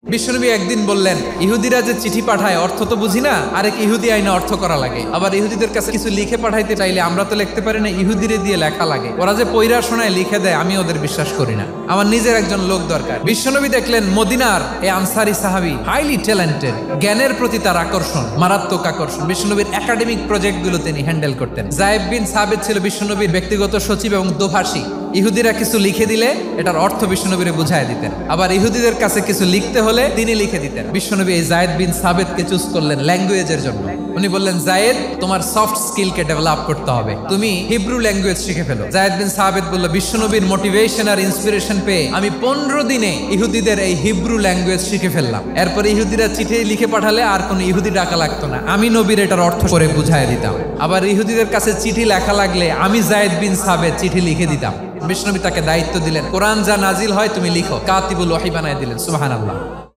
বিশ্বনবী একদিন বললেন, ইহুদিরা যে চিঠি পাঠায় অর্থ তো বুঝি না, আরেক ইহুদি আইনে অর্থ করা লাগে। আবার ইহুদিদের কাছে কিছু লিখে পাঠাইতে চাইলে আমরা তো লিখতে পারি না, ইহুদিরে দিয়ে লেখা লাগে। ওরা যে পয়রা শোনায় লিখে দেয়, আমি ওদের বিশ্বাস করি না। আমার নিজের একজন লোক দরকার। বিশ্বনবী দেখলেন মদিনার এই আনসারী সাহাবী হাইলি ট্যালেন্টেড, জ্ঞানের প্রতি তার আকর্ষণ, মারাত্মক আকর্ষণ। বিশ্বনবীর একাডেমিক প্রজেক্টগুলো তিনি হ্যান্ডেল করতেন। যায়েদ বিন সাবিত ছিল বিশ্বনবীর ব্যক্তিগত সচিব এবং দোভাষী। ইহুদিরা কিছু লিখে দিলে এটার অর্থ বিশ্বনবীরে বুঝায় দিতেন। আবার ইহুদিদের কাছে কিছু লিখতে হলে তিনি লিখে দিতেন। বিশ্বনবী এই যায়েদ বিন সাবিতকে চুজ করলেন ল্যাঙ্গুয়েজের জন্য। উনি বললেন, যায়েদ, তোমার সফট স্কিলকে ডেভেলপ করতে হবে, তুমি হিব্রু ল্যাঙ্গুয়েজ শিখে ফেলো। যায়েদ বিন সাবিত বলল, বিশ্বনবীর মোটিভেশন আর ইন্সপিরেশন পেয়ে আমি 15 দিনে ইহুদিদের এই হিব্রু ল্যাঙ্গুয়েজ শিখে ফেললাম। এরপরে ইহুদিরা চিঠি লিখে পাঠালে আর কোনো ইহুদি ডাকা লাগতো না, আমি নবীর এটার অর্থ করে বুঝায় দিতাম। আবার ইহুদিদের কাছে চিঠি লেখা লাগলে আমি যায়েদ বিন সাবিত চিঠি লিখে দিতাম। বিশ্বনবী তাকে দায়িত্ব দিলেন, কোরআন যা নাজিল হয় তুমি লিখো, কাতিবুল ওহী বানায় দিলেন। সুবহানাল্লাহ।